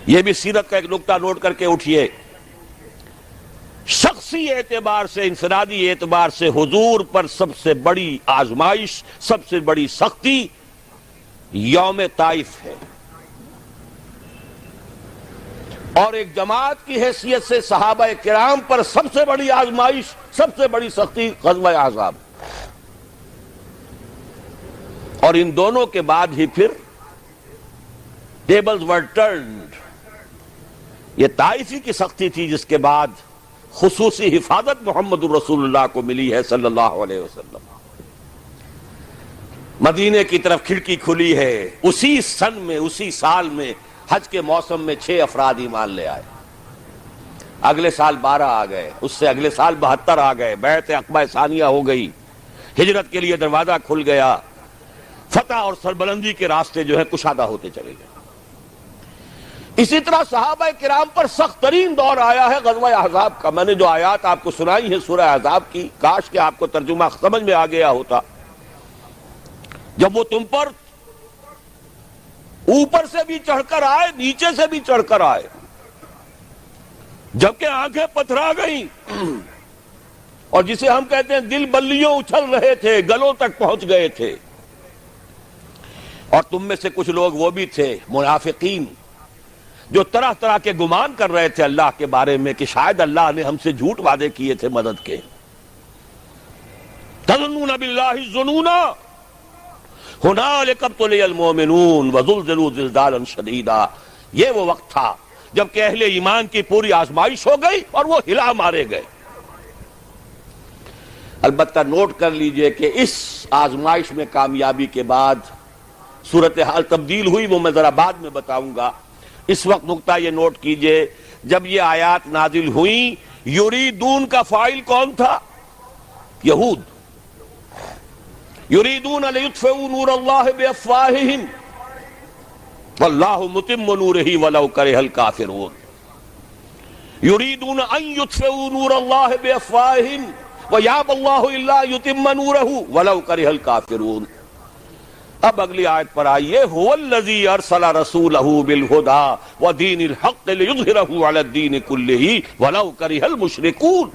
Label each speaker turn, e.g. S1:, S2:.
S1: یہ بھی سیرت کا ایک نقطہ نوٹ کر کے اٹھیے، شخصی اعتبار سے، انفرادی اعتبار سے حضور پر سب سے بڑی آزمائش، سب سے بڑی سختی یوم طائف ہے، اور ایک جماعت کی حیثیت سے صحابہ کرام پر سب سے بڑی آزمائش، سب سے بڑی سختی غزوہ احزاب، اور ان دونوں کے بعد ہی پھر ٹیبلز ور ٹرنڈ۔ یہ طائفی کی سختی تھی جس کے بعد خصوصی حفاظت محمد الرسول اللہ کو ملی ہے صلی اللہ علیہ وسلم۔ مدینے کی طرف کھڑکی کھلی ہے، اسی سن میں، اسی سال میں حج کے موسم میں 6 افراد ایمان لے آئے، اگلے سال 12 آ گئے، اس سے اگلے سال 72 آ گئے، بیعت عقبہ ثانیہ ہو گئی، ہجرت کے لیے دروازہ کھل گیا، فتح اور سربلندی کے راستے جو ہے کشادہ ہوتے چلے گئے۔ اسی طرح صحابہ کرام پر سخت ترین دور آیا ہے غزوہ احزاب کا۔ میں نے جو آیات آپ کو سنائی ہیں سورہ احزاب کی، کاش کہ آپ کو ترجمہ سمجھ میں آ گیا ہوتا۔ جب وہ تم پر اوپر سے بھی چڑھ کر آئے، نیچے سے بھی چڑھ کر آئے، جبکہ آنکھیں پتھرا گئیں، اور جسے ہم کہتے ہیں دل بلیوں اچھل رہے تھے، گلوں تک پہنچ گئے تھے، اور تم میں سے کچھ لوگ وہ بھی تھے منافقین جو طرح طرح کے گمان کر رہے تھے اللہ کے بارے میں کہ شاید اللہ نے ہم سے جھوٹ وعدے کیے تھے مدد کے۔ تظنون باللہ الظنونا ہنالک ابتلی المؤمنون وزلزلوا زلزالا شدیدا۔ یہ وہ وقت تھا جب کہ اہل ایمان کی پوری آزمائش ہو گئی اور وہ ہلا مارے گئے۔ البتہ نوٹ کر لیجئے کہ اس آزمائش میں کامیابی کے بعد صورتحال تبدیل ہوئی، وہ میں ذرا بعد میں بتاؤں گا۔ اس وقت نقطہ یہ نوٹ کیجئے، جب یہ آیات نازل ہوئیں، یریدون کا فاعل کون تھا؟ یہود۔ یریدون لیطفئوا نور اللہ بافواہہم واللہ متم نورہ ولو کرہ الکافرون۔ یریدون ان یطفئوا نور اللہ بافواہہم ویابی اللہ الا یتم نورہ ولو کرہ الکافرون۔ اب اگلی آیت پر آئیے، هو الذی ارسل رسولہ بالہدی ودین الحق لیظہرہ علی الدین کلہ ولو کرہ المشرکون۔